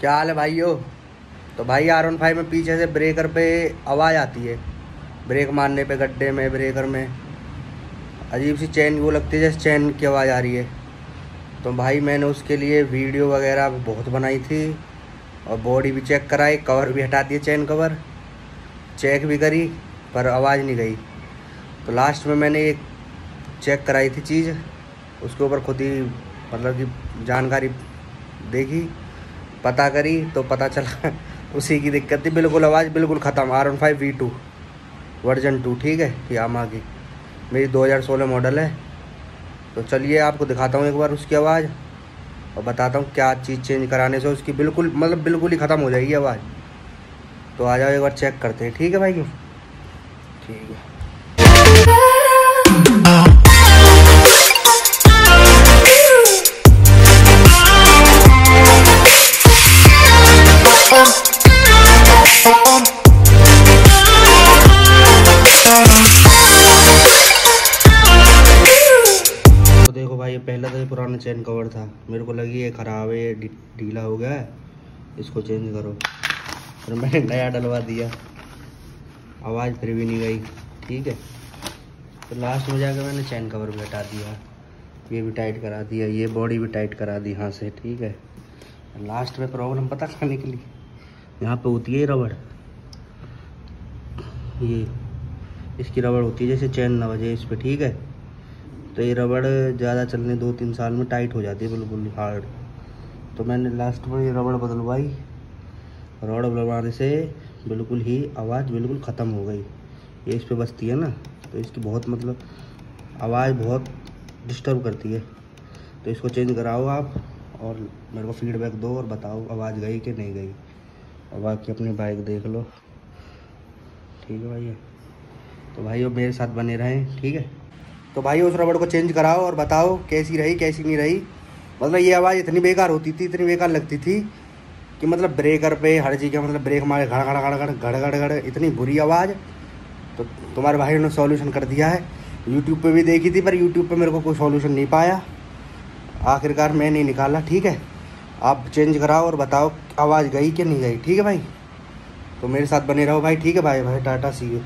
क्या हाल है भाइयों। तो भाई R15 में पीछे से ब्रेकर पे आवाज़ आती है, ब्रेक मारने पे गड्ढे में ब्रेकर में अजीब सी चैन वो लगती है जैसे चैन की आवाज़ आ रही है। तो भाई मैंने उसके लिए वीडियो वगैरह बहुत बनाई थी और बॉडी भी चेक कराई, कवर भी हटा दिए, चैन कवर चेक भी करी पर आवाज़ नहीं गई। तो लास्ट में मैंने एक चेक कराई थी चीज़, उसके ऊपर खुद ही मतलब कि जानकारी देखी, पता करी तो पता चला उसी की दिक्कत थी। बिल्कुल आवाज़ बिल्कुल ख़त्म। R15 V2 वर्जन 2 ठीक है, यामाहा की, मेरी 2016 मॉडल है। तो चलिए आपको दिखाता हूँ एक बार उसकी आवाज़ और बताता हूँ क्या चीज़ चेंज कराने से उसकी बिल्कुल मतलब बिल्कुल ही ख़त्म हो जाएगी आवाज़। तो आ जाओ एक बार चेक करते हैं, ठीक है भाई। ठीक है, देखो भाई, ये पहला तो ये पुराना चेन कवर था, मेरे को लगी ये ख़राब है, ये ढीला हो गया है, इसको चेंज करो। फिर मैंने नया डलवा दिया, आवाज़ फिर भी नहीं गई, ठीक है। तो लास्ट में जाकर मैंने चेन कवर भी हटा दिया, ये भी टाइट करा दिया, ये बॉडी भी टाइट करा दी यहाँ से, ठीक है। लास्ट में प्रॉब्लम पता कहाँ निकली, यहाँ पे होती है रबड़, ये इसकी रबड़ होती है जैसे चेन ना बजे इस पर, ठीक है। तो ये रबड़ ज़्यादा चलने 2-3 साल में टाइट हो जाती है बिल्कुल हार्ड। तो मैंने लास्ट में ये रबड़ बदलवाई, रबड़ बदलवाने से बिल्कुल ही आवाज़ बिल्कुल ख़त्म हो गई। ये इस पे बजती है ना, तो इसकी बहुत मतलब आवाज़ बहुत डिस्टर्ब करती है। तो इसको चेंज कराओ आप और मेरे को फीडबैक दो और बताओ आवाज़ गई कि नहीं गई। और बाकी अपनी बाइक देख लो, ठीक है भाई। तो भाई मेरे साथ बने रहें, ठीक है। तो भाई उस रबड़ को चेंज कराओ और बताओ कैसी रही कैसी नहीं रही। मतलब ये आवाज़ इतनी बेकार होती थी, इतनी बेकार लगती थी कि मतलब ब्रेकर पे हर जगह मतलब ब्रेक मारे घड़ घड़ घड़ घड़ घड़ घड़ घड़, इतनी बुरी आवाज़। तो तुम्हारे भाई ने सॉल्यूशन कर दिया है, यूट्यूब पे भी देखी थी पर यूट्यूब पे मेरे को कोई सॉल्यूशन नहीं पाया, आखिरकार मैं नहीं निकाला, ठीक है। आप चेंज कराओ और बताओ आवाज़ गई कि नहीं गई, ठीक है भाई। तो मेरे साथ बने रहो भाई, ठीक है भाई। टाटा, सी यू।